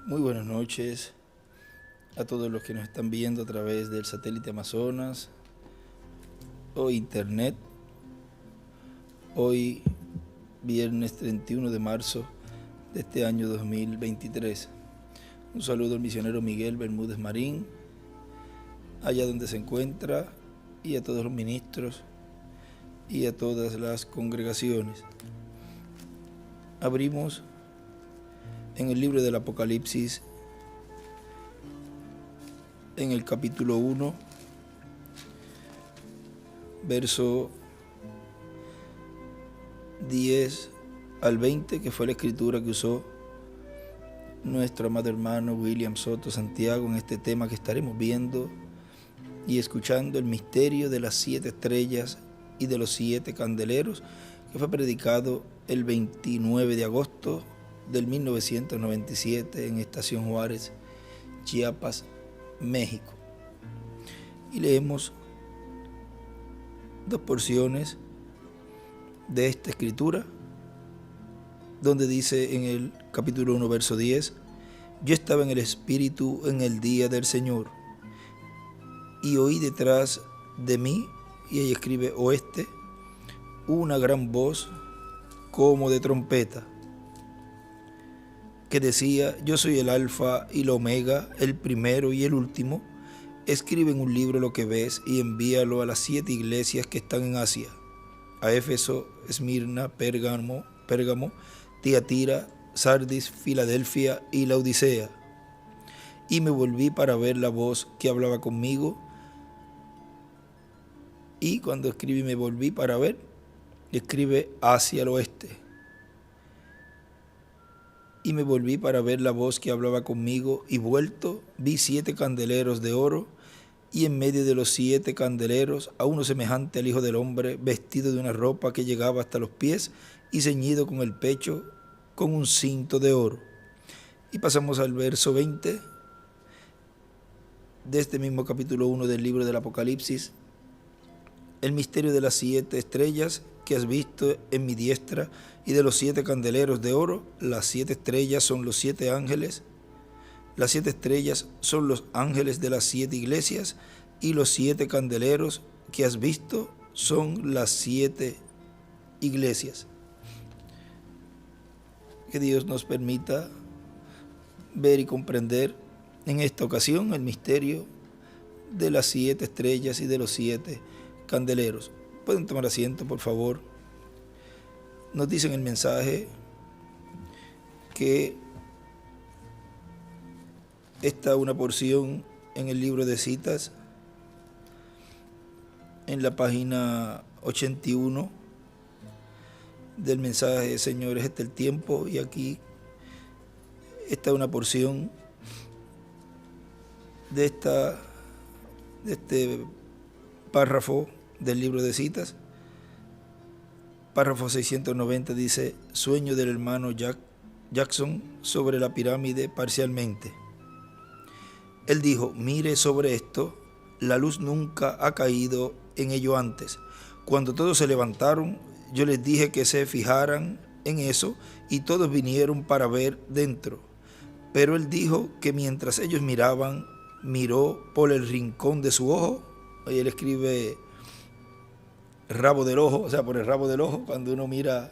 Muy buenas noches a todos los que nos están viendo a través del satélite Amazonas o internet. Hoy, viernes 31 de marzo de este año 2023. Un saludo al misionero Miguel Bermúdez Marín, allá donde se encuentra, y a todos los ministros y a todas las congregaciones. Abrimos en el libro del Apocalipsis, en el capítulo 1, verso 10 al 20, que fue la escritura que usó nuestro amado hermano William Soto Santiago en este tema que estaremos viendo y escuchando, el misterio de las 7 estrellas y de los 7 candeleros, que fue predicado el 29 de agosto del 1997 en Estación Juárez, Chiapas, México. Y leemos 2 porciones de esta escritura, donde dice en el capítulo 1, verso 10: yo estaba en el Espíritu en el día del Señor, y oí detrás de mí, y ahí escribe oeste, una gran voz como de trompeta, que decía: yo soy el Alfa y el Omega, el primero y el último. Escribe en un libro lo que ves y envíalo a las 7 iglesias que están en Asia: a Éfeso, Esmirna, Pérgamo, Tiatira, Sardis, Filadelfia y Laodicea. Y me volví para ver la voz que hablaba conmigo. Y cuando escribe me volví para ver, escribe hacia el oeste. Y me volví para ver la voz que hablaba conmigo, y vuelto vi 7 candeleros de oro, y en medio de los 7 candeleros a uno semejante al Hijo del Hombre, vestido de una ropa que llegaba hasta los pies y ceñido con el pecho con un cinto de oro. Y pasamos al verso 20 de este mismo capítulo 1 del libro del Apocalipsis: el misterio de las 7 estrellas que has visto en mi diestra y de los 7 candeleros de oro. Las 7 estrellas son los 7 ángeles. Las 7 estrellas son los ángeles de las 7 iglesias, y los 7 candeleros que has visto son las 7 iglesias. Que Dios nos permita ver y comprender en esta ocasión el misterio de las 7 estrellas y de los 7 candeleros. Pueden tomar asiento, por favor. Nos dice en el mensaje que esta una porción en el libro de citas, en la página 81 del mensaje Señores, este es el tiempo, y aquí está una porción de este párrafo del libro de citas. Párrafo 690 dice: sueño del hermano Jackson sobre la pirámide parcialmente. Él dijo: mire sobre esto, la luz nunca ha caído en ello antes. Cuando todos se levantaron, yo les dije que se fijaran en eso, y todos vinieron para ver dentro. Pero él dijo que mientras ellos miraban, miró por el rincón de su ojo. Ahí él escribe rabo del ojo, o sea, por el rabo del ojo, cuando uno mira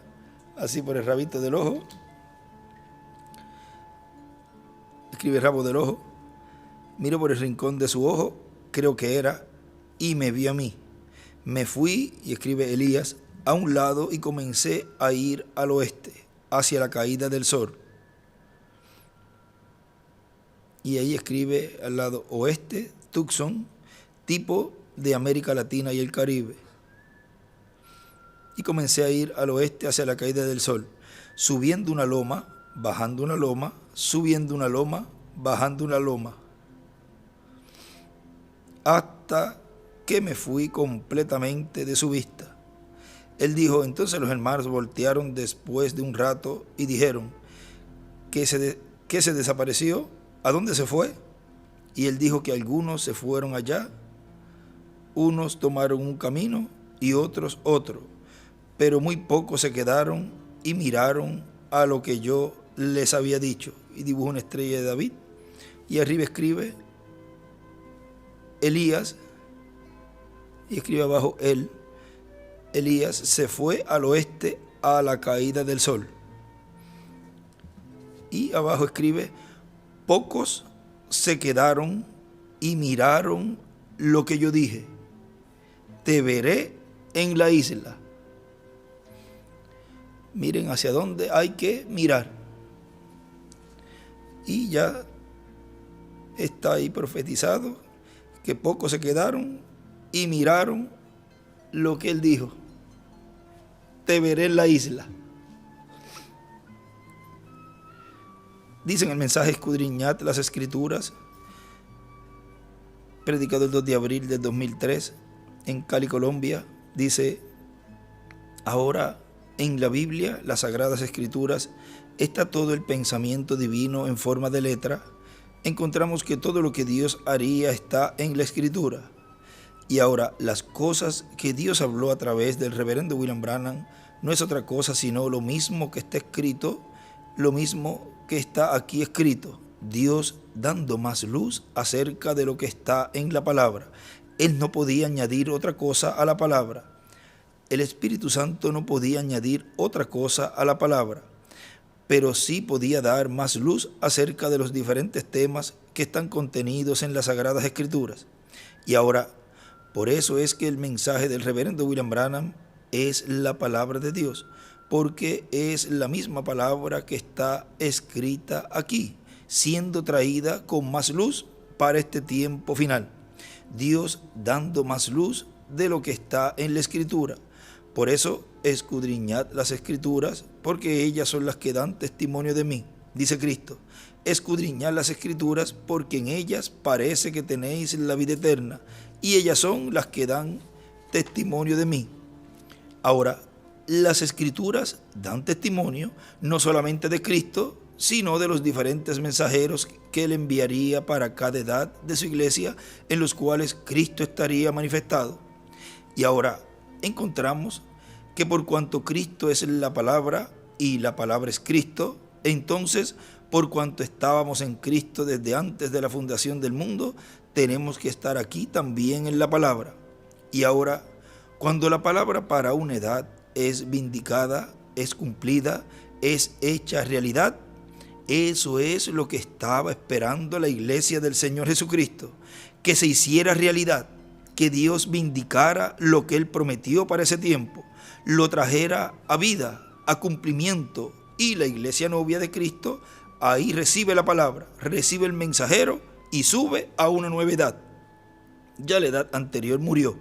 así por el rabito del ojo, escribe rabo del ojo. Miro por el rincón de su ojo, creo que era, y me vio a mí. Me fui, y escribe Elías, a un lado, y comencé a ir al oeste, hacia la caída del sol. Y ahí escribe al lado oeste, Tucson, tipo de América Latina y el Caribe. Y comencé a ir al oeste hacia la caída del sol, subiendo una loma, bajando una loma, subiendo una loma, bajando una loma, hasta que me fui completamente de su vista. Él dijo: entonces los hermanos voltearon después de un rato y dijeron: ¿qué se desapareció? ¿A dónde se fue? Y él dijo que algunos se fueron allá, unos tomaron un camino y otros otro, pero muy pocos se quedaron y miraron a lo que yo les había dicho. y dibuja una estrella de David. Y arriba escribe Elías, y escribe abajo él. Elías se fue al oeste a la caída del sol. Y abajo escribe, pocos se quedaron y miraron lo que yo dije. Te veré en la isla. Miren hacia dónde hay que mirar. Y ya está ahí profetizado que pocos se quedaron y miraron lo que él dijo. Te veré en la isla. Dice en el mensaje Escudriñad las Escrituras, predicado el 2 de abril del 2003 en Cali, Colombia, dice, ahora en la Biblia, las Sagradas Escrituras, está todo el pensamiento divino en forma de letra. Encontramos que todo lo que Dios haría está en la Escritura. Y ahora, las cosas que Dios habló a través del reverendo William Branham no es otra cosa sino lo mismo que está escrito, lo mismo que está aquí escrito. Dios dando más luz acerca de lo que está en la palabra. Él no podía añadir otra cosa a la palabra. El Espíritu Santo no podía añadir otra cosa a la palabra, pero sí podía dar más luz acerca de los diferentes temas que están contenidos en las Sagradas Escrituras. Y ahora, por eso es que el mensaje del reverendo William Branham es la palabra de Dios, porque es la misma palabra que está escrita aquí, siendo traída con más luz para este tiempo final. Dios dando más luz de lo que está en la Escritura. Por eso, escudriñad las Escrituras, porque ellas son las que dan testimonio de mí, dice Cristo. Escudriñad las Escrituras, porque en ellas parece que tenéis la vida eterna, y ellas son las que dan testimonio de mí. Ahora, las Escrituras dan testimonio no solamente de Cristo, sino de los diferentes mensajeros que él enviaría para cada edad de su iglesia, en los cuales Cristo estaría manifestado. Y ahora encontramos que por cuanto Cristo es la palabra y la palabra es Cristo, entonces por cuanto estábamos en Cristo desde antes de la fundación del mundo, tenemos que estar aquí también en la palabra. Y ahora, cuando la palabra para una edad es vindicada, es cumplida, es hecha realidad, eso es lo que estaba esperando la iglesia del Señor Jesucristo, que se hiciera realidad, que Dios vindicara lo que Él prometió para ese tiempo, lo trajera a vida, a cumplimiento, y la iglesia novia de Cristo ahí recibe la palabra, recibe el mensajero y sube a una nueva edad. Ya la edad anterior murió,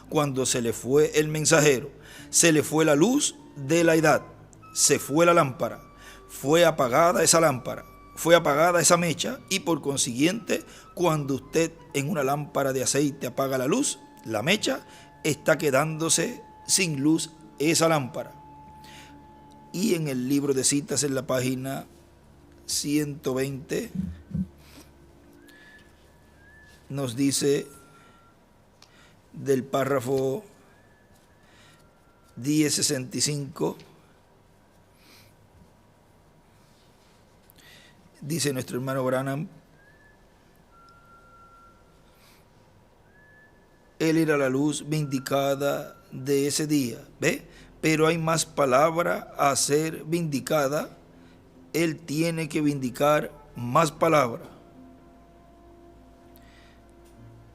cuando se le fue el mensajero, se le fue la luz de la edad, se fue la lámpara, fue apagada esa lámpara, fue apagada esa mecha, y por consiguiente, cuando usted en una lámpara de aceite apaga la luz, la mecha, está quedándose sin luz esa lámpara. Y en el libro de citas, en la página 120, nos dice del párrafo 1065, dice nuestro hermano Branham, él era la luz vindicada de ese día, ¿ve? Pero hay más palabra a ser vindicada, él tiene que vindicar más palabra.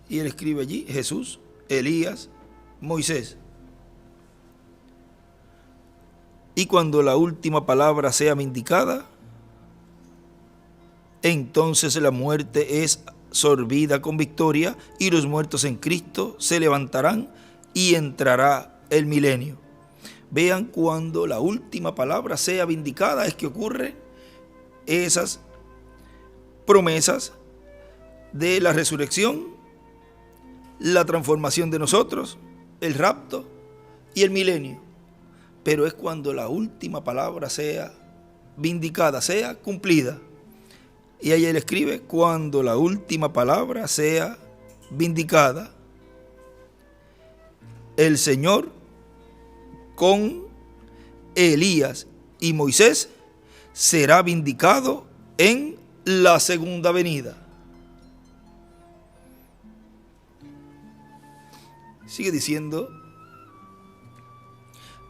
Y él escribe allí, Jesús, Elías, Moisés. Y cuando la última palabra sea vindicada, entonces la muerte es sorbida con victoria, y los muertos en Cristo se levantarán y entrará el milenio. Vean, cuando la última palabra sea vindicada es que ocurren esas promesas de la resurrección, la transformación de nosotros, el rapto y el milenio. Pero es cuando la última palabra sea vindicada, sea cumplida. Y ahí él escribe, cuando la última palabra sea vindicada, el Señor con Elías y Moisés será vindicado en la segunda venida. Sigue diciendo,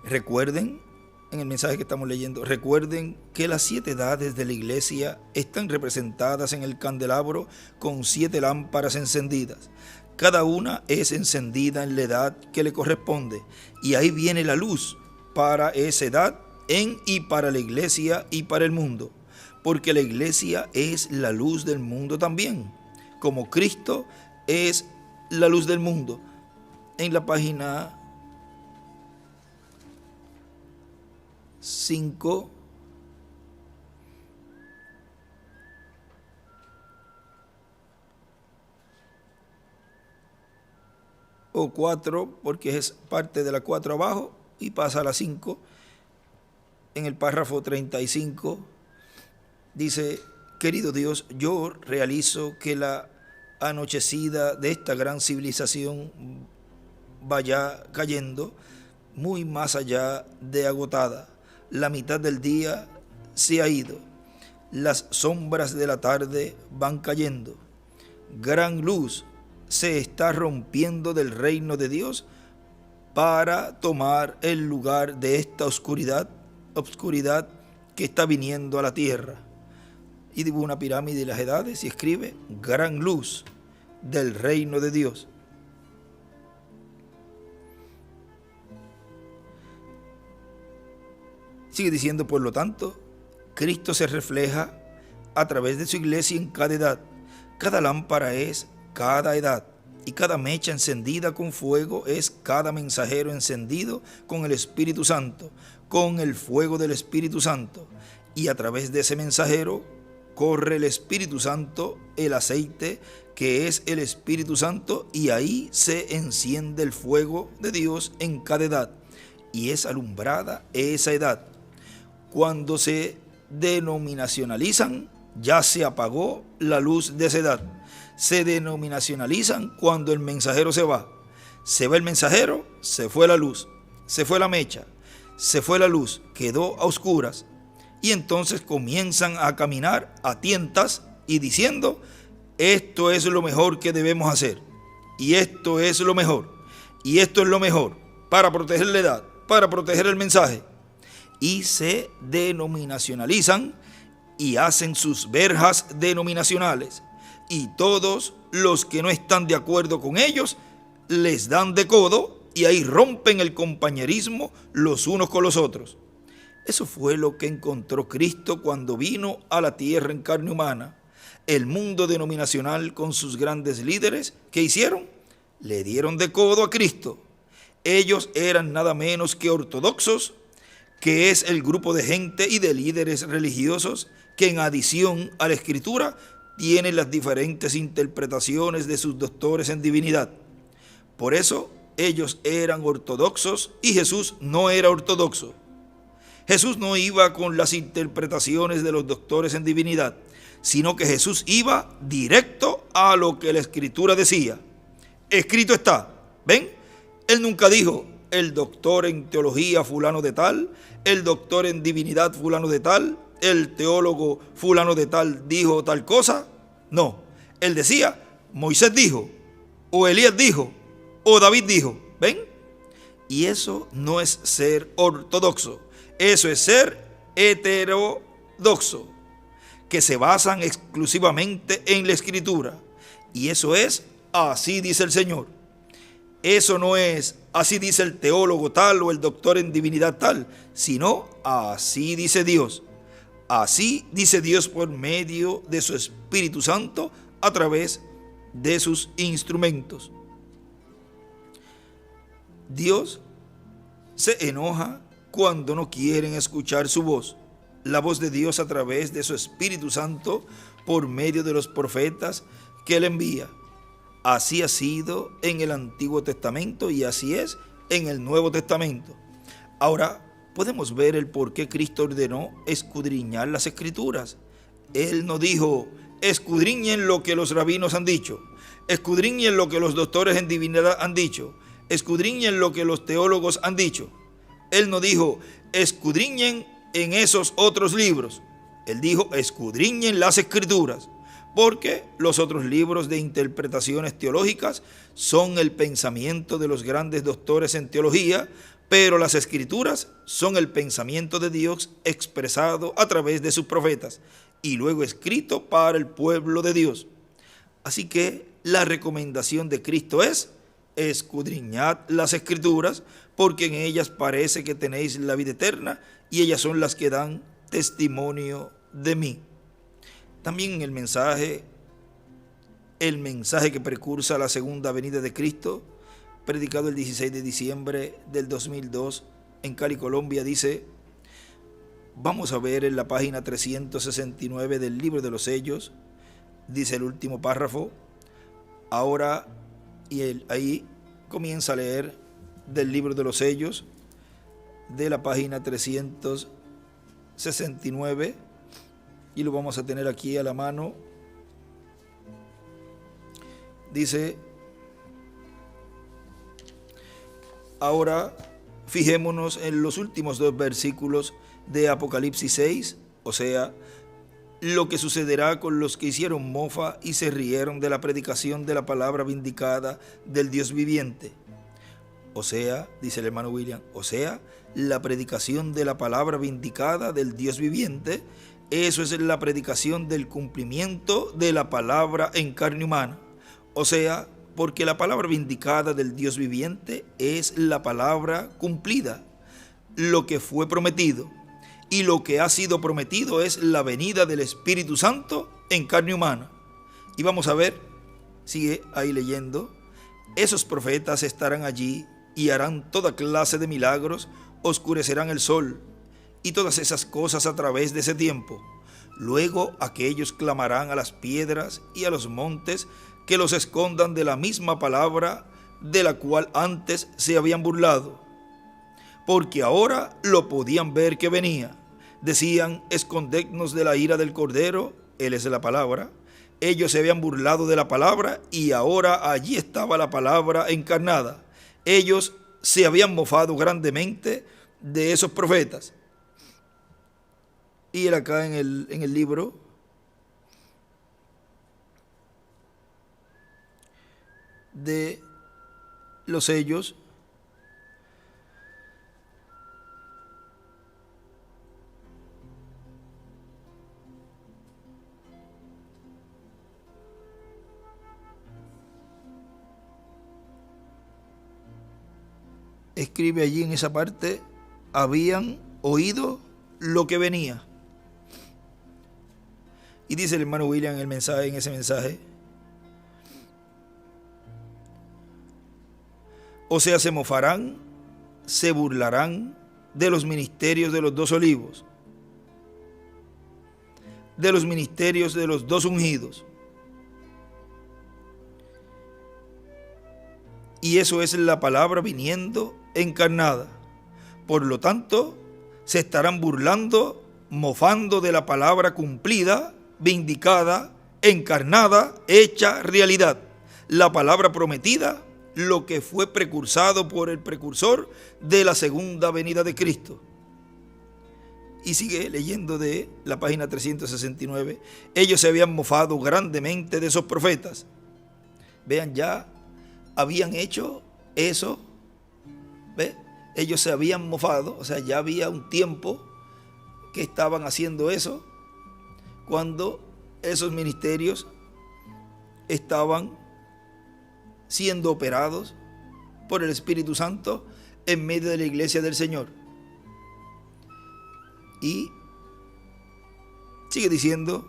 recuerden, en el mensaje que estamos leyendo, recuerden que las 7 edades de la iglesia están representadas en el candelabro con 7 lámparas encendidas. Cada una es encendida en la edad que le corresponde, y ahí viene la luz para esa edad en y para la iglesia y para el mundo, porque la iglesia es la luz del mundo también, como Cristo es la luz del mundo. En la página 5 o 4, porque es parte de la 4 abajo y pasa a la 5, en el párrafo 35, dice: querido Dios, yo realizo que la anochecida de esta gran civilización vaya cayendo muy más allá de agotada. La mitad del día se ha ido. Las sombras de la tarde van cayendo. Gran luz se está rompiendo del reino de Dios para tomar el lugar de esta oscuridad que está viniendo a la tierra. Y dibuja una pirámide de las edades y escribe: gran luz del reino de Dios. Sigue diciendo: por lo tanto, Cristo se refleja a través de su iglesia en cada edad. Cada lámpara es cada edad, y cada mecha encendida con fuego es cada mensajero encendido con el Espíritu Santo, con el fuego del Espíritu Santo. Y a través de ese mensajero corre el Espíritu Santo, el aceite que es el Espíritu Santo, y ahí se enciende el fuego de Dios en cada edad, y es alumbrada esa edad. Cuando se denominacionalizan, ya se apagó la luz de esa edad. Se denominacionalizan cuando el mensajero se va. Se va el mensajero, se fue la luz, se fue la mecha, se fue la luz, quedó a oscuras. Y entonces comienzan a caminar a tientas y diciendo: esto es lo mejor que debemos hacer, y esto es lo mejor, y esto es lo mejor, para proteger la edad, para proteger el mensaje. Y se denominacionalizan y hacen sus verjas denominacionales, y todos los que no están de acuerdo con ellos les dan de codo, y ahí rompen el compañerismo los unos con los otros. Eso fue lo que encontró Cristo cuando vino a la tierra en carne humana. El mundo denominacional, con sus grandes líderes, ¿qué hicieron? Le dieron de codo a Cristo. Ellos eran nada menos que ortodoxos, que es el grupo de gente y de líderes religiosos que, en adición a la Escritura, tienen las diferentes interpretaciones de sus doctores en divinidad. Por eso ellos eran ortodoxos y Jesús no era ortodoxo. Jesús no iba con las interpretaciones de los doctores en divinidad, sino que Jesús iba directo a lo que la Escritura decía. Escrito está, ¿ven? Él nunca dijo: el doctor en teología fulano de tal, el doctor en divinidad fulano de tal, el teólogo fulano de tal dijo tal cosa. No, él decía: Moisés dijo, o Elías dijo, o David dijo. ¿Ven? Y eso no es ser ortodoxo, eso es ser heterodoxo, que se basan exclusivamente en la Escritura. Y eso es: así dice el Señor. Eso no es: así dice el teólogo tal o el doctor en divinidad tal, sino: así dice Dios. Así dice Dios por medio de su Espíritu Santo a través de sus instrumentos. Dios se enoja cuando no quieren escuchar su voz. La voz de Dios a través de su Espíritu Santo por medio de los profetas que Él envía. Así ha sido en el Antiguo Testamento y así es en el Nuevo Testamento. Ahora podemos ver el por qué Cristo ordenó escudriñar las Escrituras. Él no dijo: escudriñen lo que los rabinos han dicho, escudriñen lo que los doctores en divinidad han dicho, escudriñen lo que los teólogos han dicho. Él no dijo: escudriñen en esos otros libros. Él dijo, escudriñen las Escrituras, porque los otros libros de interpretaciones teológicas son el pensamiento de los grandes doctores en teología, pero las Escrituras son el pensamiento de Dios expresado a través de sus profetas y luego escrito para el pueblo de Dios. Así que la recomendación de Cristo es: escudriñad las Escrituras, porque en ellas parece que tenéis la vida eterna, y ellas son las que dan testimonio de mí. También el mensaje que precursa la segunda venida de Cristo, predicado el 16 de diciembre del 2002 en Cali, Colombia, dice, vamos a ver en la página 369 del libro de los sellos, dice el último párrafo, ahora, y ahí comienza a leer del libro de los sellos, de la página 369, y lo vamos a tener aquí a la mano. Dice, ahora fijémonos en los últimos 2 versículos de Apocalipsis 6, o sea, lo que sucederá con los que hicieron mofa y se rieron de la predicación de la palabra vindicada del Dios viviente. O sea, dice el hermano William, o sea, la predicación de la palabra vindicada del Dios viviente, eso es la predicación del cumplimiento de la palabra en carne humana. O sea, porque la palabra vindicada del Dios viviente es la palabra cumplida, lo que fue prometido. Y lo que ha sido prometido es la venida del Espíritu Santo en carne humana. Y vamos a ver, sigue ahí leyendo, esos profetas estarán allí y harán toda clase de milagros, oscurecerán el sol y todas esas cosas a través de ese tiempo. Luego aquellos clamarán a las piedras y a los montes que los escondan de la misma palabra de la cual antes se habían burlado, porque ahora lo podían ver que venía. Decían, escondednos de la ira del Cordero, él es la palabra. Ellos se habían burlado de la palabra y ahora allí estaba la palabra encarnada. Ellos se habían mofado grandemente de esos profetas. Y él acá en el libro de los sellos, escribe allí en esa parte, habían oído lo que venía. Y dice el hermano William en ese mensaje, o sea, se mofarán, se burlarán de los ministerios de los 2 olivos, de los ministerios de los 2 ungidos. Y eso es la palabra viniendo encarnada. Por lo tanto, se estarán burlando, mofando de la palabra cumplida, vindicada, encarnada, hecha realidad. La palabra prometida, lo que fue precursado por el precursor de la segunda venida de Cristo. Y sigue leyendo de la página 369. Ellos se habían mofado grandemente de esos profetas. Vean, ya habían hecho eso. ¿Ve? Ellos se habían mofado, o sea, ya había un tiempo que estaban haciendo eso, cuando esos ministerios estaban siendo operados por el Espíritu Santo en medio de la iglesia del Señor. Y sigue diciendo,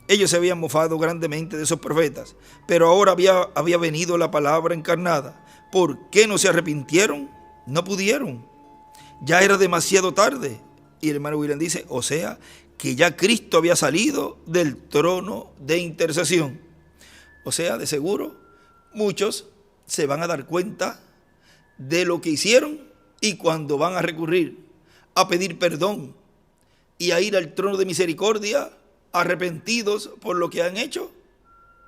ellos se habían mofado grandemente de esos profetas, pero ahora había venido la palabra encarnada. ¿Por qué no se arrepintieron? No pudieron. Ya era demasiado tarde. Y el hermano William dice, o sea, que ya Cristo había salido del trono de intercesión. O sea, de seguro, muchos se van a dar cuenta de lo que hicieron, y cuando van a recurrir a pedir perdón y a ir al trono de misericordia, arrepentidos por lo que han hecho,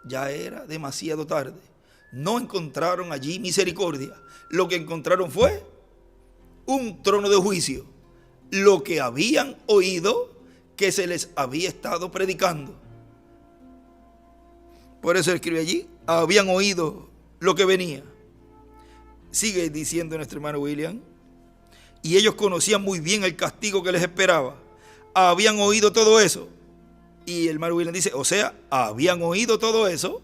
ya era demasiado tarde. No encontraron allí misericordia. Lo que encontraron fue un trono de juicio. Lo que habían oído que se les había estado predicando. Por eso escribe allí, habían oído lo que venía. Sigue diciendo nuestro hermano William, y ellos conocían muy bien el castigo que les esperaba. Habían oído todo eso. Y el hermano William dice, o sea, habían oído todo eso.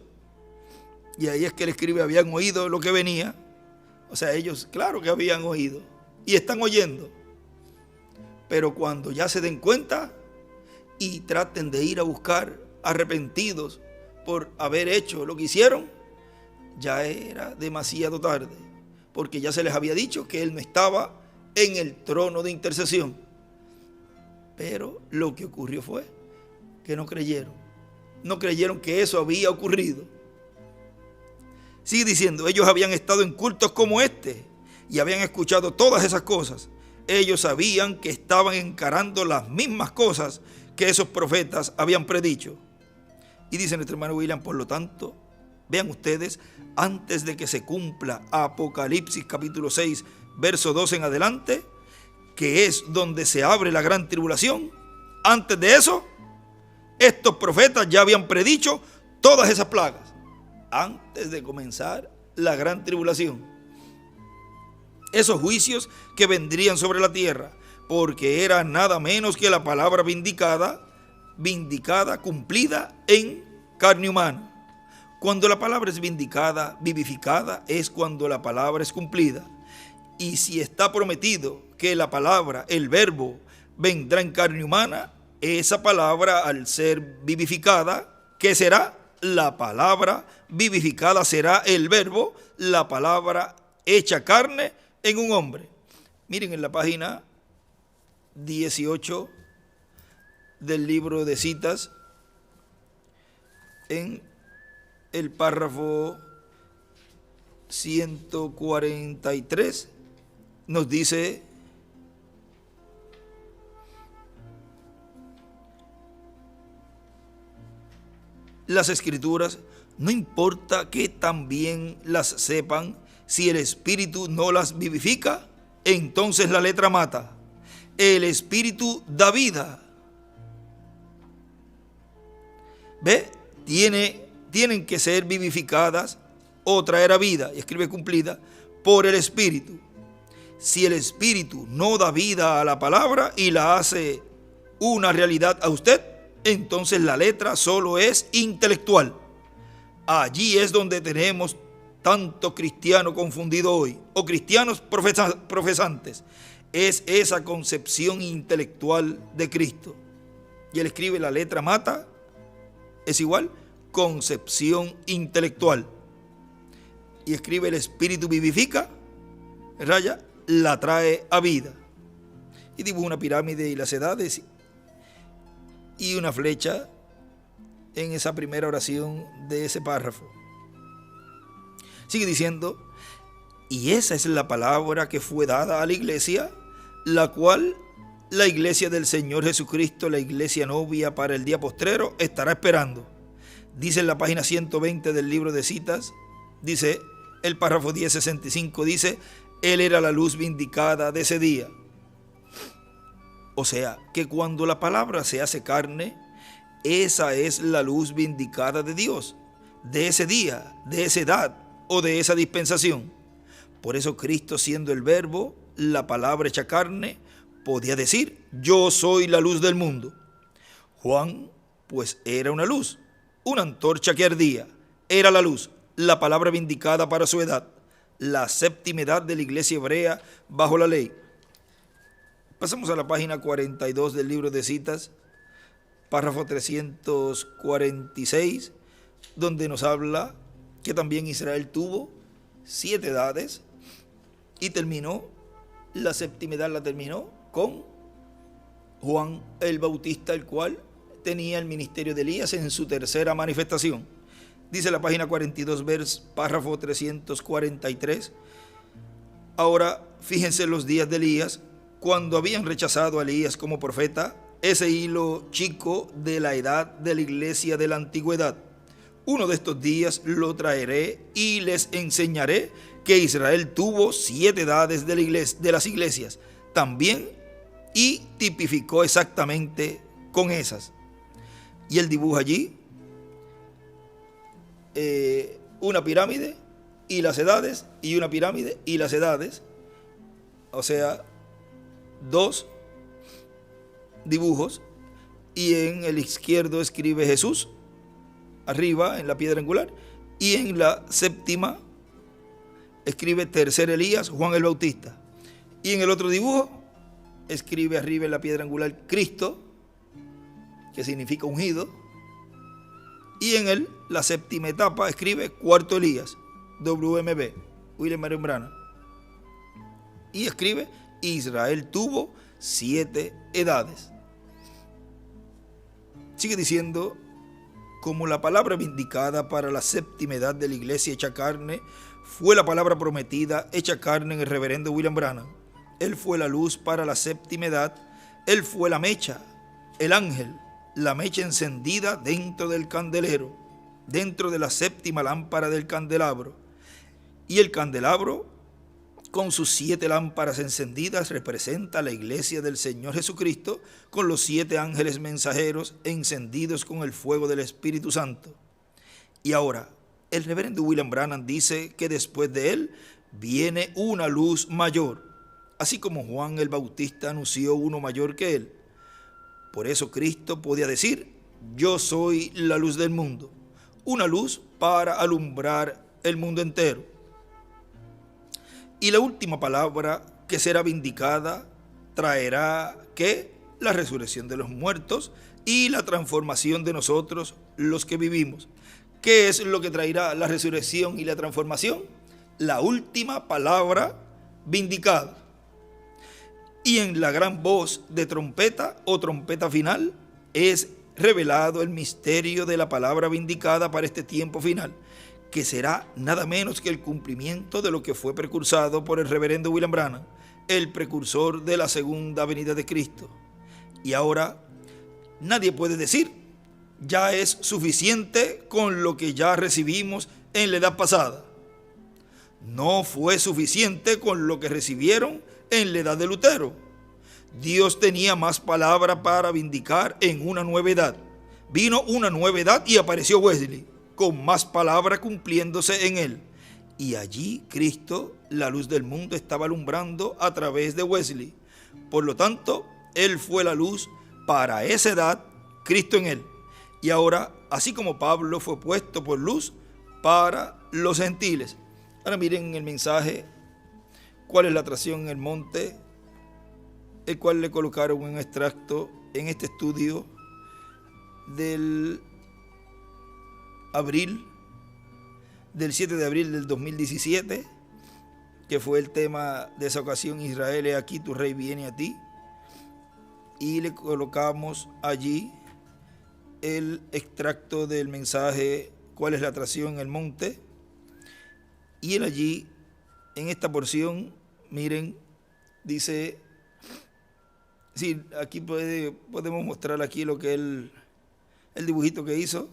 Y ahí es que él escribe, habían oído lo que venía. O sea, ellos, claro que habían oído. Y están oyendo. Pero cuando ya se den cuenta y traten de ir a buscar arrepentidos por haber hecho lo que hicieron, ya era demasiado tarde. Porque ya se les había dicho que él no estaba en el trono de intercesión. Pero lo que ocurrió fue que no creyeron. No creyeron que eso había ocurrido. Sigue diciendo, ellos habían estado en cultos como este y habían escuchado todas esas cosas. Ellos sabían que estaban encarando las mismas cosas que esos profetas habían predicho. Y dice nuestro hermano William, por lo tanto, vean ustedes, antes de que se cumpla Apocalipsis capítulo 6, verso 12 en adelante, que es donde se abre la gran tribulación, antes de eso, estos profetas ya habían predicho todas esas plagas, antes de comenzar la gran tribulación. Esos juicios que vendrían sobre la tierra, porque era nada menos que la palabra vindicada, cumplida en carne humana. Cuando la palabra es vindicada, vivificada, es cuando la palabra es cumplida. Y si está prometido que la palabra, el verbo, vendrá en carne humana, esa palabra al ser vivificada, ¿qué será? La palabra vivificada será el verbo, la palabra hecha carne en un hombre. Miren en la página 18 del libro de citas, en el párrafo 143, nos dice: las escrituras, no importa que también las sepan, si el espíritu no las vivifica, entonces la letra mata. El espíritu da vida. ¿Ve? Tienen que ser vivificadas o traer a vida, y escribe cumplida, por el espíritu. Si el espíritu no da vida a la palabra y la hace una realidad a usted, entonces la letra solo es intelectual. Allí es donde tenemos tanto cristiano confundido hoy, o cristianos profesantes. Es esa concepción intelectual de Cristo. Y él escribe, la letra mata, es igual, concepción intelectual. Y escribe, el espíritu vivifica, raya, la trae a vida. Y dibuja una pirámide y las edades y una flecha en esa primera oración de ese párrafo. Sigue diciendo, y esa es la palabra que fue dada a la iglesia, la cual la iglesia del Señor Jesucristo, la iglesia novia para el día postrero, estará esperando. Dice en la página 120 del libro de citas, dice el párrafo 1065, dice, Él era la luz vindicada de ese día. O sea, que cuando la palabra se hace carne, esa es la luz vindicada de Dios, de ese día, de esa edad o de esa dispensación. Por eso Cristo, siendo el verbo, la palabra hecha carne, podía decir, yo soy la luz del mundo. Juan, pues era una luz, una antorcha que ardía, era la luz, la palabra vindicada para su edad, la séptima edad de la iglesia hebrea bajo la ley. Pasamos a la página 42 del libro de citas, párrafo 346, donde nos habla que también Israel tuvo 7 edades y terminó, la séptima edad la terminó con Juan el Bautista, el cual tenía el ministerio de Elías en su tercera manifestación. Dice la página 42, párrafo 343. Ahora, fíjense los días de Elías, cuando habían rechazado a Elías como profeta, ese hilo chico de la edad de la iglesia de la antigüedad. Uno de estos días lo traeré y les enseñaré que Israel tuvo 7 edades de las iglesias también, y tipificó exactamente con esas. Y él dibuja allí una pirámide y las edades, y una pirámide y las edades, o sea, 2 dibujos, y en el izquierdo escribe Jesús, arriba en la piedra angular, y en la séptima escribe tercer Elías, Juan el Bautista, y en el otro dibujo escribe arriba en la piedra angular Cristo, que significa ungido, y en la séptima etapa escribe cuarto Elías, WMB, William Marion Branham, y escribe Israel tuvo 7 edades. Sigue diciendo, como la palabra vindicada para la séptima edad de la iglesia hecha carne fue la palabra prometida hecha carne en el reverendo William Branham. Él fue la luz para la séptima edad, él fue la mecha, el ángel, la mecha encendida dentro del candelero, dentro de la séptima lámpara del candelabro. Y el candelabro, con sus 7 lámparas encendidas, representa la iglesia del Señor Jesucristo, con los 7 ángeles mensajeros encendidos con el fuego del Espíritu Santo. Y ahora, el reverendo William Branham dice que después de él viene una luz mayor, así como Juan el Bautista anunció uno mayor que él. Por eso Cristo podía decir, yo soy la luz del mundo, una luz para alumbrar el mundo entero. Y la última palabra que será vindicada traerá ¿qué? La resurrección de los muertos y la transformación de nosotros los que vivimos. ¿Qué es lo que traerá la resurrección y la transformación? La última palabra vindicada. Y en la gran voz de trompeta o trompeta final es revelado el misterio de la palabra vindicada para este tiempo final, que será nada menos que el cumplimiento de lo que fue precursado por el reverendo William Branham, el precursor de la segunda venida de Cristo. Y ahora nadie puede decir, ya es suficiente con lo que ya recibimos en la edad pasada. No fue suficiente con lo que recibieron en la edad de Lutero. Dios tenía más palabra para vindicar en una nueva edad. Vino una nueva edad y apareció Wesley, con más palabra cumpliéndose en él. Y allí Cristo, la luz del mundo, estaba alumbrando a través de Wesley. Por lo tanto, él fue la luz para esa edad, Cristo en él. Y ahora, así como Pablo fue puesto por luz para los gentiles. Ahora miren el mensaje, cuál es la atracción en el monte, el cual le colocaron un extracto en este estudio del 7 de abril del 2017, que fue el tema de esa ocasión, Israel, he aquí tu rey viene a ti, y le colocamos allí el extracto del mensaje, cuál es la atracción en el monte, y él allí, en esta porción, miren, dice, sí, aquí podemos mostrar aquí lo que el dibujito que hizo.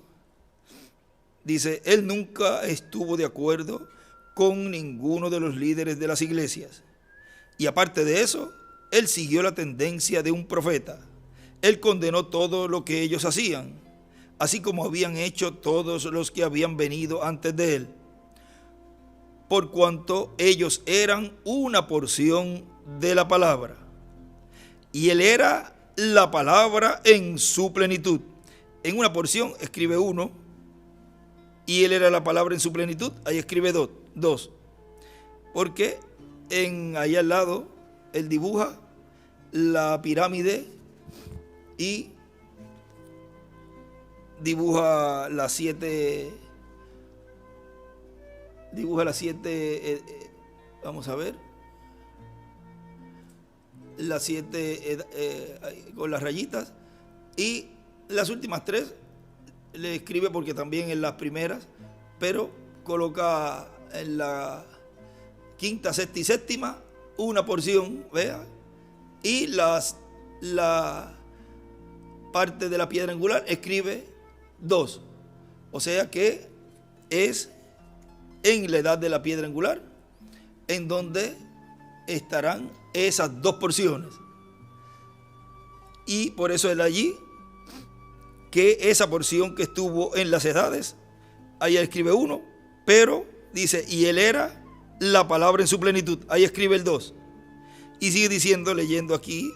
Dice, él nunca estuvo de acuerdo con ninguno de los líderes de las iglesias. Y aparte de eso, él siguió la tendencia de un profeta. Él condenó todo lo que ellos hacían, así como habían hecho todos los que habían venido antes de él, por cuanto ellos eran una porción de la palabra. Y él era la palabra en su plenitud. En una porción escribe 1, y él era la palabra en su plenitud, ahí escribe 2. Porque ahí al lado, él dibuja la pirámide y dibuja las 7, vamos a ver, las 7 con las rayitas, y las últimas 3 le escribe porque también en las primeras, pero coloca en la quinta, sexta y séptima una porción, vea, y la parte de la piedra angular escribe 2, o sea que es en la edad de la piedra angular en donde estarán esas 2 porciones, y por eso él allí que esa porción que estuvo en las edades, ahí escribe 1, pero dice, y él era la palabra en su plenitud, ahí escribe el 2. Y sigue diciendo, leyendo aquí,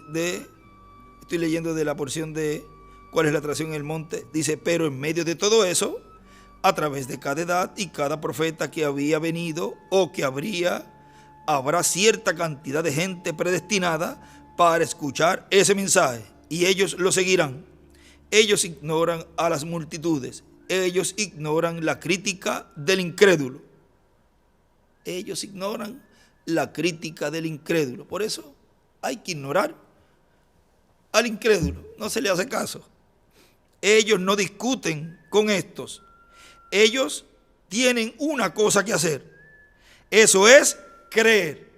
estoy leyendo de la porción de cuál es la atracción en el monte, dice, pero en medio de todo eso, a través de cada edad y cada profeta que había venido o que habrá cierta cantidad de gente predestinada para escuchar ese mensaje, y ellos lo seguirán. Ellos ignoran a las multitudes, ellos ignoran la crítica del incrédulo. Ellos ignoran la crítica del incrédulo. Por eso hay que ignorar al incrédulo, no se le hace caso. Ellos no discuten con estos. Ellos tienen una cosa que hacer. Eso es creer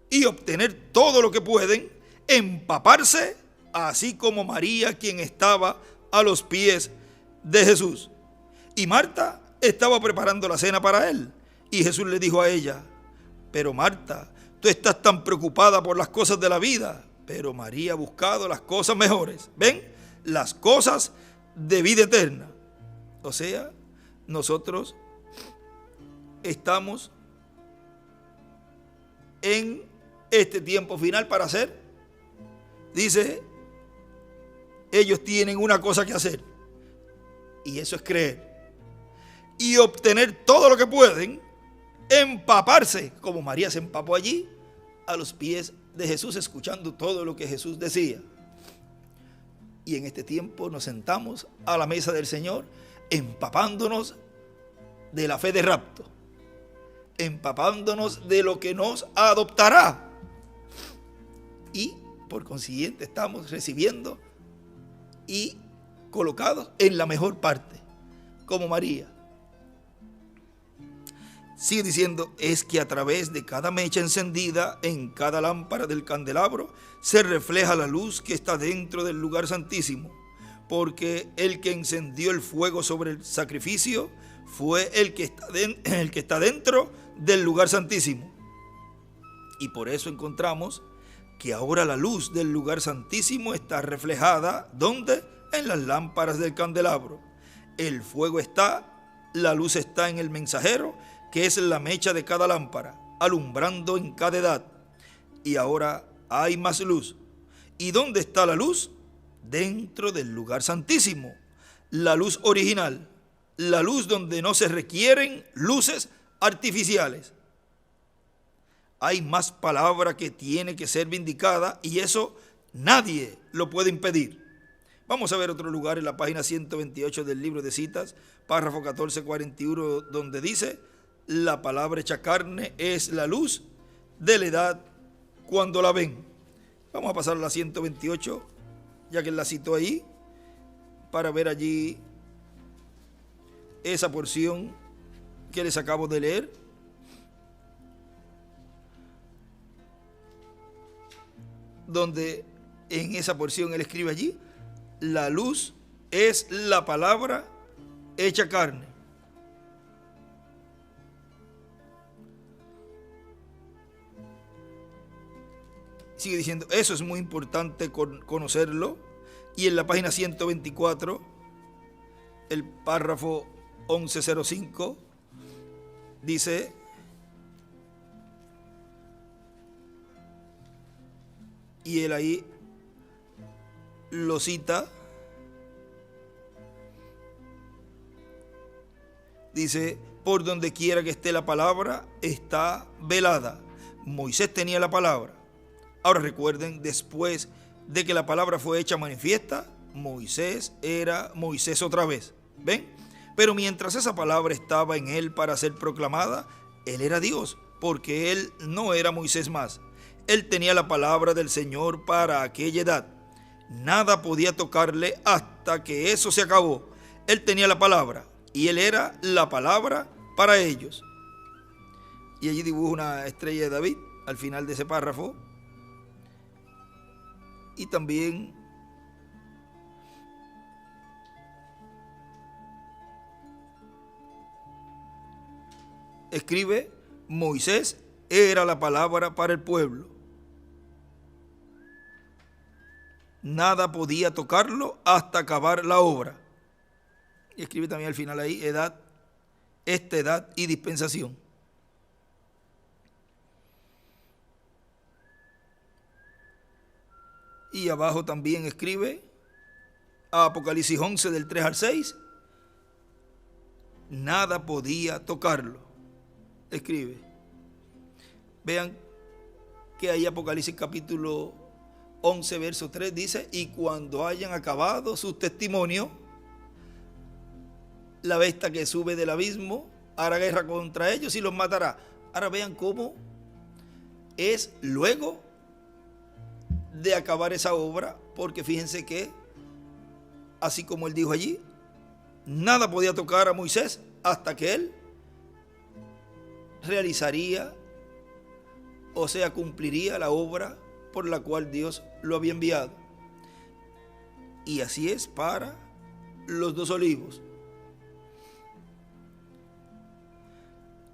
y obtener todo lo que pueden, empaparse, así como María, quien estaba a los pies de Jesús. Y Marta estaba preparando la cena para él. Y Jesús le dijo a ella, pero Marta, tú estás tan preocupada por las cosas de la vida, pero María ha buscado las cosas mejores. ¿Ven? Las cosas de vida eterna. O sea, nosotros estamos en este tiempo final para hacer. Dice, ellos tienen una cosa que hacer, y eso es creer y obtener todo lo que pueden, empaparse, como María se empapó allí, a los pies de Jesús, escuchando todo lo que Jesús decía. Y en este tiempo nos sentamos a la mesa del Señor, empapándonos de la fe de rapto, empapándonos de lo que nos adoptará, y por consiguiente estamos recibiendo y colocados en la mejor parte, como María. Sigue diciendo, es que a través de cada mecha encendida en cada lámpara del candelabro se refleja la luz que está dentro del lugar santísimo, porque el que encendió el fuego sobre el sacrificio fue el que está dentro del lugar santísimo. Y por eso encontramos que ahora la luz del lugar santísimo está reflejada, ¿dónde? En las lámparas del candelabro. El fuego está, la luz está en el mensajero, que es la mecha de cada lámpara, alumbrando en cada edad. Y ahora hay más luz. ¿Y dónde está la luz? Dentro del lugar santísimo. La luz original, la luz donde no se requieren luces artificiales. Hay más palabra que tiene que ser vindicada, y eso nadie lo puede impedir. Vamos a ver otro lugar en la página 128 del libro de citas, párrafo 1441, donde dice, la palabra hecha carne es la luz de la edad cuando la ven. Vamos a pasar a la 128, ya que él la citó ahí, para ver allí esa porción que les acabo de leer. Donde en esa porción él escribe allí, la luz es la palabra hecha carne. Sigue diciendo, eso es muy importante conocerlo. Y en la página 124, el párrafo 1105, dice, y él ahí lo cita, dice, por donde quiera que esté la palabra, está velada. Moisés tenía la palabra. Ahora recuerden, después de que la palabra fue hecha manifiesta, Moisés era Moisés otra vez. ¿Ven? Pero mientras esa palabra estaba en él para ser proclamada, él era Dios, porque él no era Moisés más. Él tenía la palabra del Señor para aquella edad. Nada podía tocarle hasta que eso se acabó. Él tenía la palabra y él era la palabra para ellos. Y allí dibuja una estrella de David al final de ese párrafo. Y también escribe, Moisés era la palabra para el pueblo. Nada podía tocarlo hasta acabar la obra. Y escribe también al final ahí, esta edad y dispensación. Y abajo también escribe Apocalipsis 11 del 3 al 6. Nada podía tocarlo. Escribe. Vean que ahí Apocalipsis capítulo 11 verso 3 dice: y cuando hayan acabado sus testimonios, la bestia que sube del abismo hará guerra contra ellos y los matará. Ahora vean cómo es luego de acabar esa obra, porque fíjense que, así como él dijo allí, nada podía tocar a Moisés hasta que él realizaría, o sea, cumpliría la obra por la cual Dios lo había enviado. Y así es para los 2 olivos.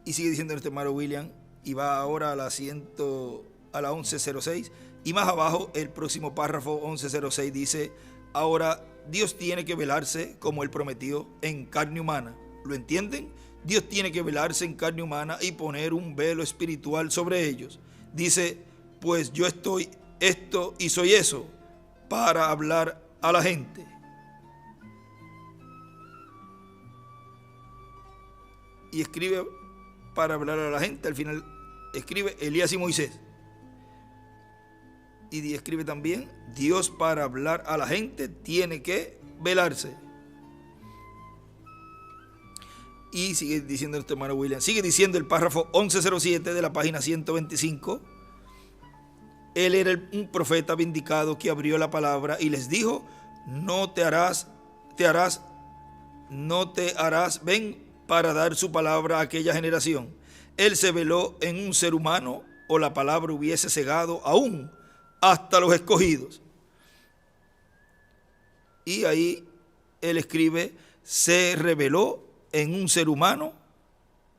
Y sigue diciendo nuestro hermano William, y va ahora a la 1106, y más abajo el próximo párrafo 1106 dice: ahora Dios tiene que velarse como él prometió en carne humana. ¿Lo entienden? Dios tiene que velarse en carne humana y poner un velo espiritual sobre ellos. Dice: pues yo estoy esto y soy eso para hablar a la gente. Y escribe para hablar a la gente, al final escribe Elías y Moisés. Y escribe también: Dios para hablar a la gente tiene que velarse. Y sigue diciendo nuestro hermano William, sigue diciendo el párrafo 1107 de la página 125. Él era un profeta vindicado que abrió la palabra y les dijo: no te harás, ven para dar su palabra a aquella generación. Él se veló en un ser humano, o la palabra hubiese cegado aún hasta los escogidos. Y ahí él escribe: se reveló en un ser humano,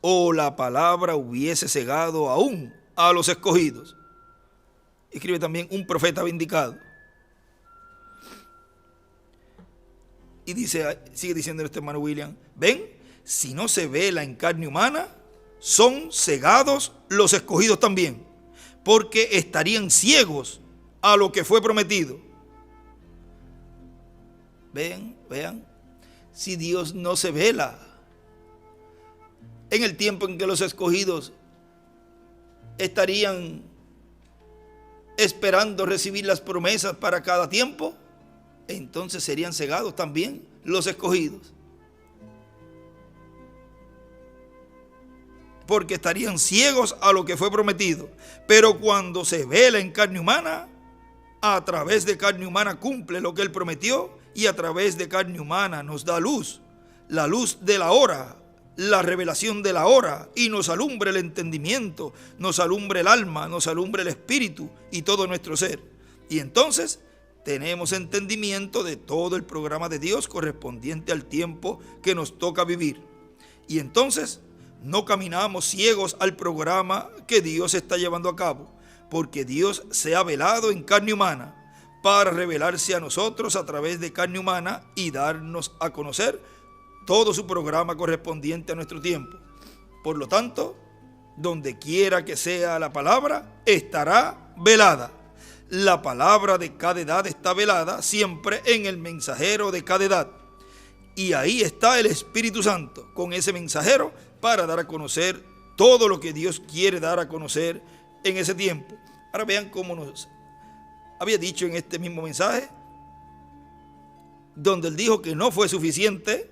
o la palabra hubiese cegado aún a los escogidos. Escribe también un profeta vindicado. Y dice, sigue diciendo este hermano William: ven, si no se vela en carne humana, son cegados los escogidos también, porque estarían ciegos a lo que fue prometido. Vean, si Dios no se vela en el tiempo en que los escogidos estarían esperando recibir las promesas para cada tiempo, entonces serían cegados también los escogidos, porque estarían ciegos a lo que fue prometido. Pero cuando se vela en carne humana, a través de carne humana cumple lo que él prometió, y a través de carne humana nos da luz, la luz de la hora, la revelación de la hora, y nos alumbra el entendimiento, nos alumbra el alma, nos alumbra el espíritu y todo nuestro ser. Y entonces tenemos entendimiento de todo el programa de Dios correspondiente al tiempo que nos toca vivir. Y entonces no caminamos ciegos al programa que Dios está llevando a cabo, porque Dios se ha velado en carne humana para revelarse a nosotros a través de carne humana y darnos a conocer todo su programa correspondiente a nuestro tiempo. Por lo tanto, donde quiera que sea la palabra, estará velada. La palabra de cada edad está velada siempre en el mensajero de cada edad. Y ahí está el Espíritu Santo con ese mensajero para dar a conocer todo lo que Dios quiere dar a conocer en ese tiempo. Ahora vean cómo nos había dicho en este mismo mensaje, donde él dijo que no fue suficiente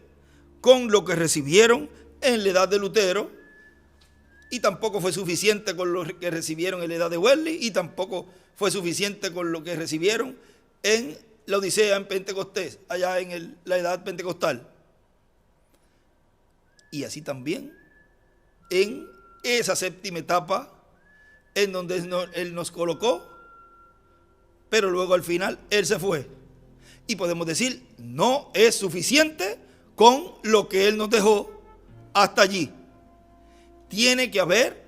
con lo que recibieron en la edad de Lutero, y tampoco fue suficiente con lo que recibieron en la edad de Wesley, y tampoco fue suficiente con lo que recibieron en la Odisea en Pentecostés, allá en la edad pentecostal. Y así también en esa séptima etapa en donde él nos colocó, pero luego al final él se fue. Y podemos decir, no es suficiente con lo que él nos dejó hasta allí. Tiene que haber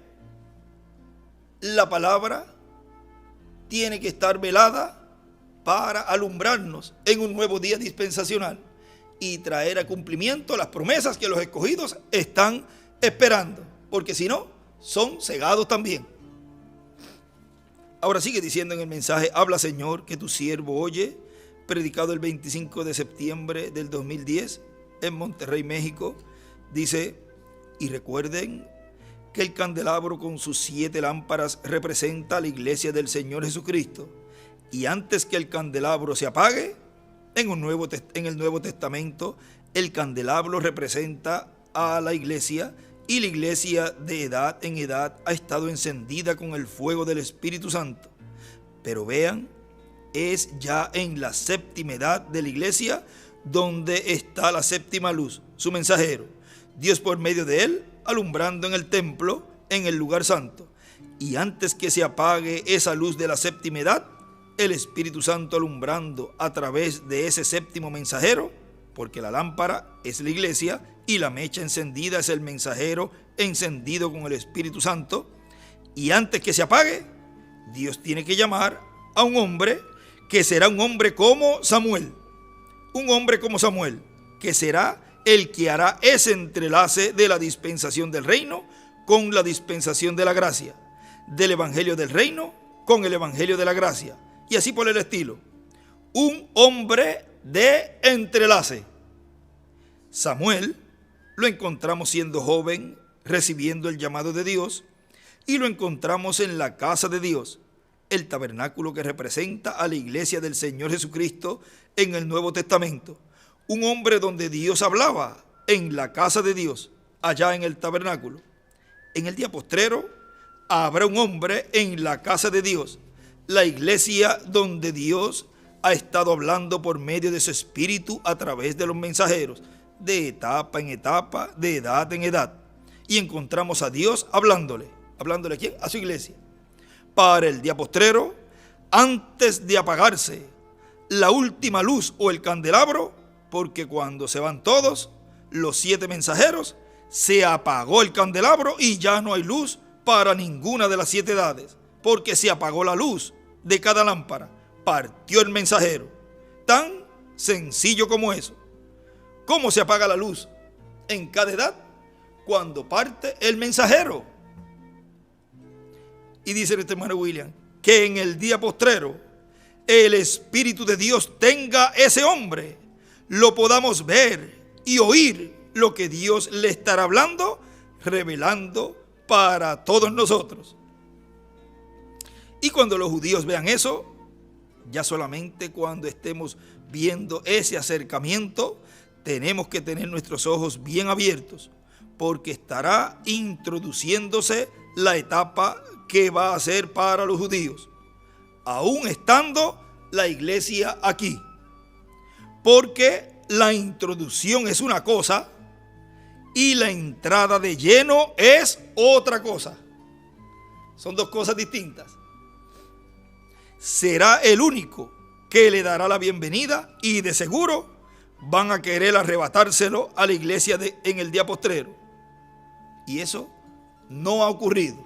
la palabra, tiene que estar velada para alumbrarnos en un nuevo día dispensacional. y traer a cumplimiento las promesas que los escogidos están esperando, porque si no, son cegados también. Ahora sigue diciendo en el mensaje: habla, Señor, que tu siervo oye, predicado el 25 de septiembre del 2010 en Monterrey, México. Dice: y recuerden que el candelabro con sus 7 lámparas representa a la iglesia del Señor Jesucristo, y antes que el candelabro se apague, en el Nuevo Testamento, el candelabro representa a la iglesia, y la iglesia de edad en edad ha estado encendida con el fuego del Espíritu Santo. Pero vean, es ya en la séptima edad de la iglesia donde está la séptima luz, su mensajero, Dios por medio de él, alumbrando en el templo, en el lugar santo. Y antes que se apague esa luz de la séptima edad, el Espíritu Santo alumbrando a través de ese séptimo mensajero, porque la lámpara es la iglesia y la mecha encendida es el mensajero encendido con el Espíritu Santo. Y antes que se apague, Dios tiene que llamar a un hombre que será un hombre como Samuel. Un hombre como Samuel, que será el que hará ese entrelace de la dispensación del reino con la dispensación de la gracia, del evangelio del reino con el evangelio de la gracia, y así por el estilo. Un hombre de entrelace. Samuel lo encontramos siendo joven, recibiendo el llamado de Dios, y lo encontramos en la casa de Dios, el tabernáculo que representa a la iglesia del Señor Jesucristo en el Nuevo Testamento. Un hombre donde Dios hablaba, en la casa de Dios, allá en el tabernáculo. En el día postrero habrá un hombre en la casa de Dios, la iglesia donde Dios ha estado hablando por medio de su Espíritu a través de los mensajeros, de etapa en etapa, de edad en edad. Y encontramos a Dios hablándole. ¿Hablándole a quién? A su iglesia. Para el día postrero, antes de apagarse la última luz o el candelabro, porque cuando se van todos los 7 mensajeros, se apagó el candelabro y ya no hay luz para ninguna de las 7 edades, porque se apagó la luz de cada lámpara, partió el mensajero. Tan sencillo como eso. ¿Cómo se apaga la luz en cada edad? Cuando parte el mensajero. Y dice nuestro hermano William, que en el día postrero el Espíritu de Dios tenga ese hombre, lo podamos ver y oír lo que Dios le estará hablando, revelando para todos nosotros. Y cuando los judíos vean eso, ya solamente cuando estemos viendo ese acercamiento, tenemos que tener nuestros ojos bien abiertos, porque estará introduciéndose la etapa que va a ser para los judíos, aún estando la iglesia aquí. Porque la introducción es una cosa y la entrada de lleno es otra cosa. Son dos cosas distintas. Será el único que le dará la bienvenida y de seguro van a querer arrebatárselo a la iglesia en el día postrero. Y eso no ha ocurrido.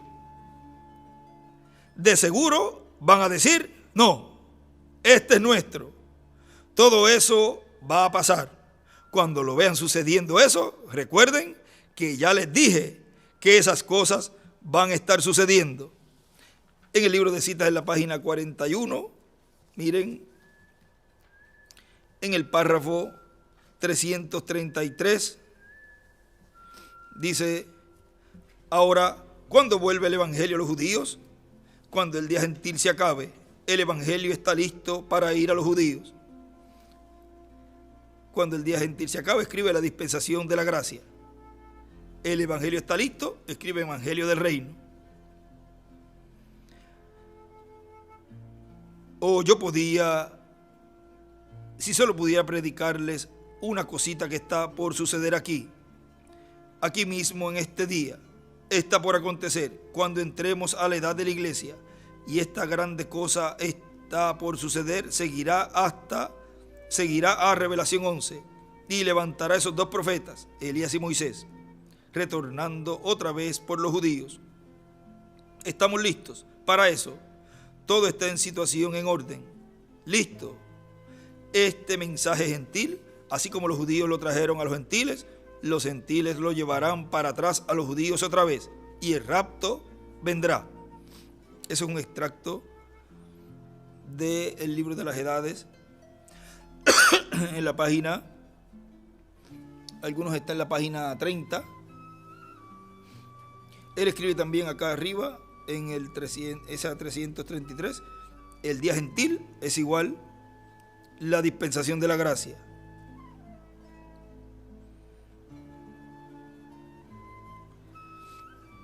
De seguro van a decir, no, este es nuestro. Todo eso va a pasar. Cuando lo vean sucediendo eso, recuerden que ya les dije que esas cosas van a estar sucediendo. En el libro de citas, en la página 41, miren, en el párrafo 333, dice: ahora, ¿cuándo vuelve el evangelio a los judíos? Cuando el día gentil se acabe, el evangelio está listo para ir a los judíos. Cuando el día gentil se acabe, escribe la dispensación de la gracia. El evangelio está listo, escribe el evangelio del reino. O yo podía, si solo pudiera predicarles una cosita que está por suceder aquí mismo en este día, está por acontecer cuando entremos a la edad de la iglesia, y esta grande cosa está por suceder, seguirá a Revelación 11, y levantará esos 2 profetas, Elías y Moisés, retornando otra vez por los judíos. ¿Estamos listos para eso? Todo está en situación, en orden. Listo. Este mensaje gentil Así como los judíos lo trajeron a los gentiles lo llevarán para atrás a los judíos otra vez, y el rapto vendrá. Eso es un extracto del libro de las edades, en la página, algunos están en la página 30. Él escribe también acá arriba, en el 333, el día gentil es igual la dispensación de la gracia.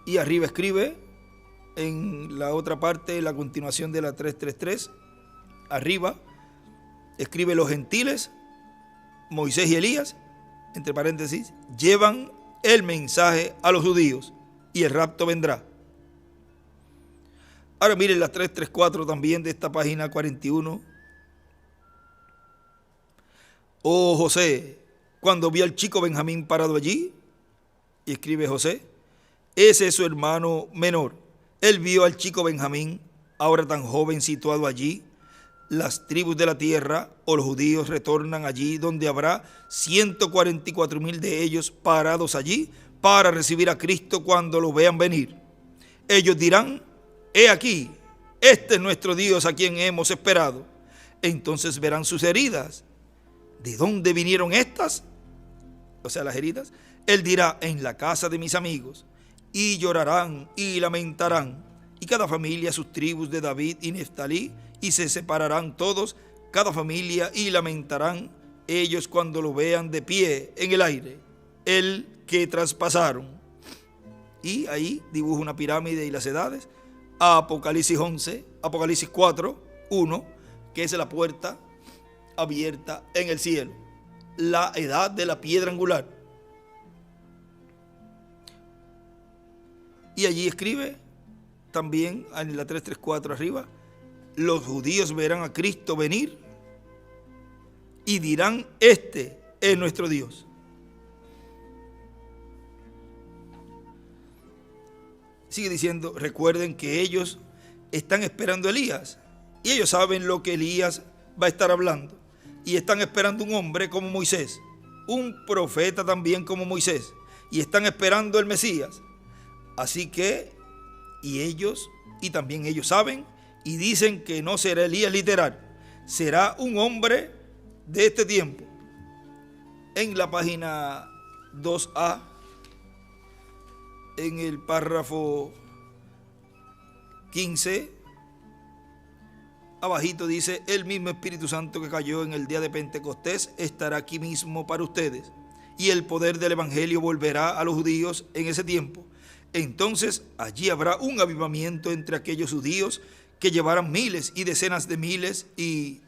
Y arriba escribe, en la otra parte, la continuación de la 333, arriba escribe: los gentiles, Moisés y Elías, entre paréntesis, llevan el mensaje a los judíos y el rapto vendrá. Ahora miren la 334 también de esta página 41. Oh José, cuando vi al chico Benjamín parado allí, y escribe José, ese es su hermano menor. Él vio al chico Benjamín, ahora tan joven, situado allí. Las tribus de la tierra o los judíos retornan allí, donde habrá 144,000 de ellos parados allí para recibir a Cristo cuando lo vean venir. Ellos dirán: he aquí, este es nuestro Dios a quien hemos esperado. Entonces verán sus heridas. ¿De dónde vinieron estas? O sea, las heridas. Él dirá: en la casa de mis amigos. Y llorarán y lamentarán, y cada familia sus tribus de David y Neftalí, y se separarán todos, cada familia, y lamentarán ellos cuando lo vean de pie en el aire, el que traspasaron. Y ahí dibuja una pirámide y las edades. Apocalipsis 11, Apocalipsis 4, 1, que es la puerta abierta en el cielo, la edad de la piedra angular. Y allí escribe también en la 334 arriba: los judíos verán a Cristo venir y dirán: este es nuestro Dios. Sigue diciendo: recuerden que ellos están esperando a Elías, y ellos saben lo que Elías va a estar hablando, y están esperando un hombre como Moisés, un profeta también como Moisés, y están esperando el Mesías. Así que, y también ellos saben y dicen que no será Elías literal, será un hombre de este tiempo. En la página 2A, en el párrafo 15, abajito dice: el mismo Espíritu Santo que cayó en el día de Pentecostés estará aquí mismo para ustedes, y el poder del Evangelio volverá a los judíos en ese tiempo. Entonces allí habrá un avivamiento entre aquellos judíos que llevarán miles y decenas de miles y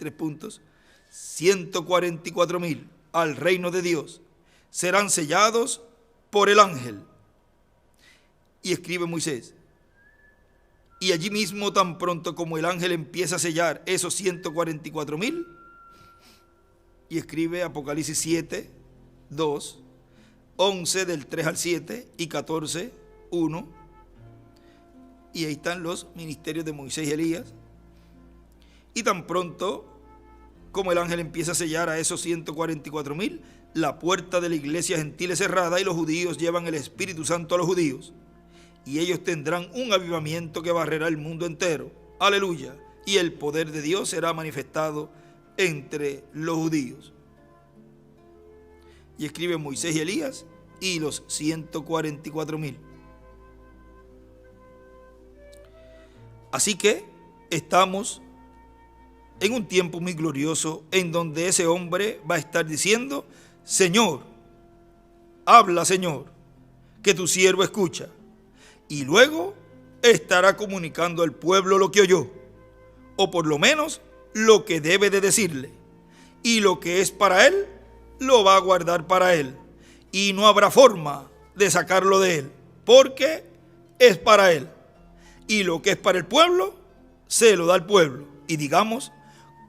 144,000 al reino de Dios. Serán sellados por el ángel. Y escribe Moisés: y allí mismo, tan pronto como el ángel empieza a sellar esos 144,000, y escribe Apocalipsis 7, 2, 11 del 3 al 7 y 14, 1, y ahí están los ministerios de Moisés y Elías. Y tan pronto como el ángel empieza a sellar a esos 144,000, la puerta de la iglesia gentil es cerrada y los judíos llevan el Espíritu Santo a los judíos, y ellos tendrán un avivamiento que barrerá el mundo entero. Aleluya. Y el poder de Dios será manifestado entre los judíos. Y escribe Moisés y Elías y los 144,000. Así que estamos en un tiempo muy glorioso en donde ese hombre va a estar diciendo: Señor, habla, Señor, que tu siervo escucha. Y luego estará comunicando al pueblo lo que oyó, o por lo menos lo que debe de decirle. Y lo que es para él, lo va a guardar para él. Y no habrá forma de sacarlo de él, porque es para él. Y lo que es para el pueblo, se lo da al pueblo. Y digamos,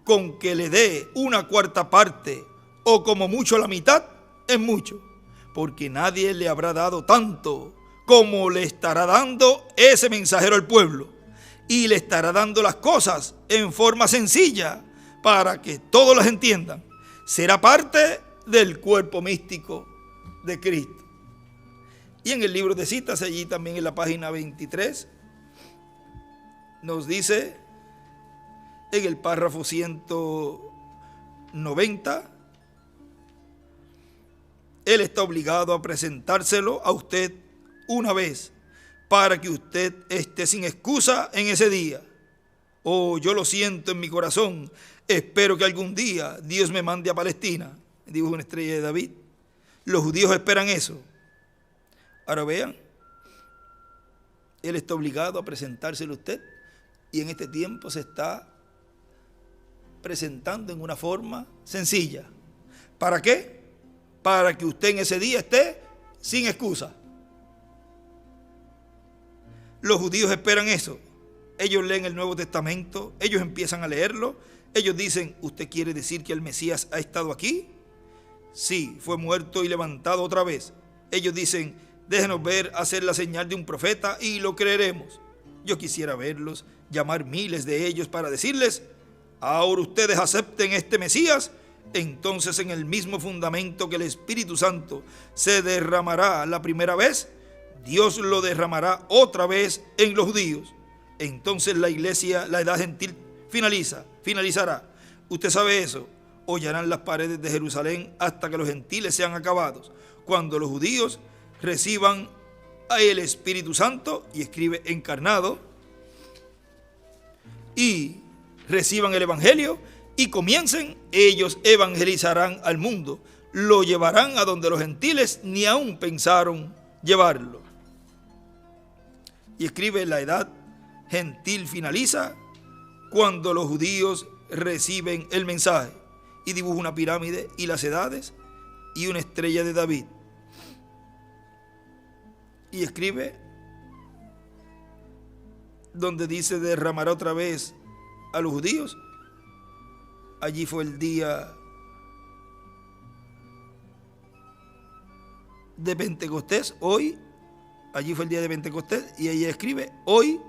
con que le dé una cuarta parte, o como mucho la mitad, es mucho. Porque nadie le habrá dado tanto como le estará dando ese mensajero al pueblo. Y le estará dando las cosas en forma sencilla, para que todos las entiendan. Será parte del cuerpo místico de Cristo. Y en el libro de citas, allí también en la página 23, nos dice en el párrafo 190, Él está obligado a presentárselo a usted una vez para que usted esté sin excusa en ese día. Oh, yo lo siento en mi corazón, espero que algún día Dios me mande a Palestina, dijo una estrella de David. Los judíos esperan eso. Ahora vean, Él está obligado a presentárselo a usted y en este tiempo se está presentando en una forma sencilla. ¿Para qué? Para que usted en ese día esté sin excusa. Los judíos esperan eso. Ellos leen el Nuevo Testamento, ellos empiezan a leerlo, ellos dicen, ¿usted quiere decir que el Mesías ha estado aquí? Sí, fue muerto y levantado otra vez. Ellos dicen, déjenos ver, hacer la señal de un profeta y lo creeremos. Yo quisiera verlos, llamar miles de ellos para decirles, ahora ustedes acepten este Mesías, entonces en el mismo fundamento que el Espíritu Santo se derramará la primera vez, Dios lo derramará otra vez en los judíos. Entonces la iglesia, la edad gentil finalizará. Usted sabe eso. Hollarán las paredes de Jerusalén hasta que los gentiles sean acabados. Cuando los judíos reciban el Espíritu Santo, y escribe encarnado, y reciban el Evangelio y comiencen, ellos evangelizarán al mundo. Lo llevarán a donde los gentiles ni aún pensaron llevarlo. Y escribe, la edad gentil finaliza cuando los judíos reciben el mensaje. Y dibuja una pirámide y las edades y una estrella de David. Y escribe donde dice derramará otra vez a los judíos. Allí fue el día de Pentecostés, hoy. Allí fue el día de Pentecostés y ella escribe hoy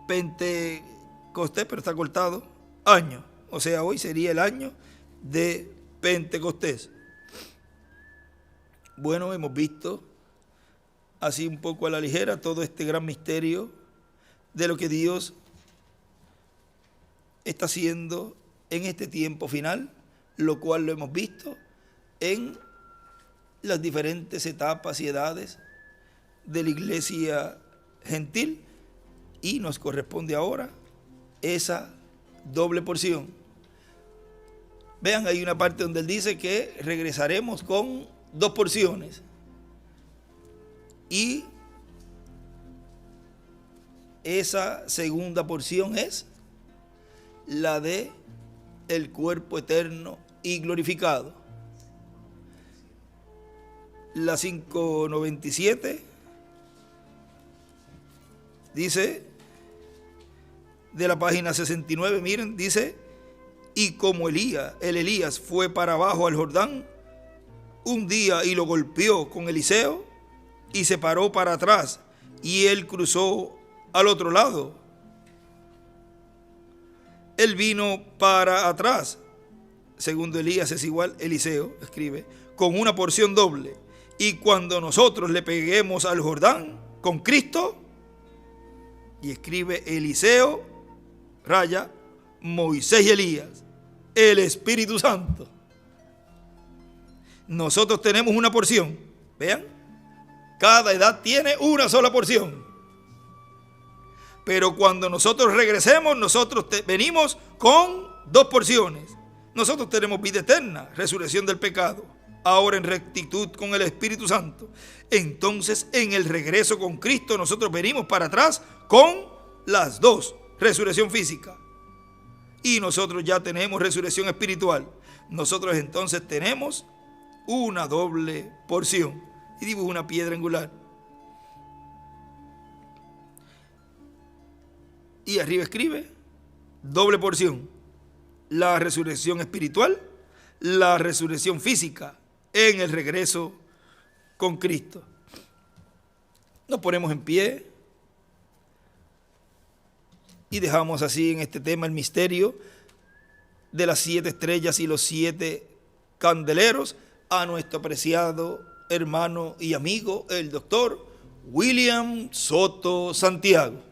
Pentecostés, pero está cortado, año. O sea, hoy sería el año de Pentecostés. Bueno, hemos visto así un poco a la ligera todo este gran misterio de lo que Dios está haciendo en este tiempo final, lo cual lo hemos visto en las diferentes etapas y edades de la iglesia gentil, y nos corresponde ahora esa doble porción. Vean, hay una parte donde él dice que regresaremos con 2 porciones. Y esa segunda porción es la de el cuerpo eterno y glorificado. La 597 dice, de la página 69, miren, dice, y como Elías fue para abajo al Jordán un día y lo golpeó con Eliseo y se paró para atrás y él cruzó al otro lado. Él vino para atrás, segundo Elías es igual Eliseo, escribe, con una porción doble. Y cuando nosotros le peguemos al Jordán con Cristo, y escribe Eliseo, raya, Moisés y Elías, el Espíritu Santo. Nosotros tenemos una porción, vean, cada edad tiene una sola porción. Pero cuando nosotros regresemos, nosotros venimos con 2 porciones. Nosotros tenemos vida eterna, resurrección del pecado, ahora en rectitud con el Espíritu Santo. Entonces, en el regreso con Cristo, nosotros venimos para atrás con las 2, resurrección física. Y nosotros ya tenemos resurrección espiritual. Nosotros entonces tenemos una doble porción. Y dibujo una piedra angular. Y arriba escribe, doble porción. La resurrección espiritual, la resurrección física en el regreso con Cristo. Nos ponemos en pie y dejamos así en este tema el misterio de las 7 estrellas y los 7 candeleros a nuestro apreciado hermano y amigo, el doctor William Soto Santiago.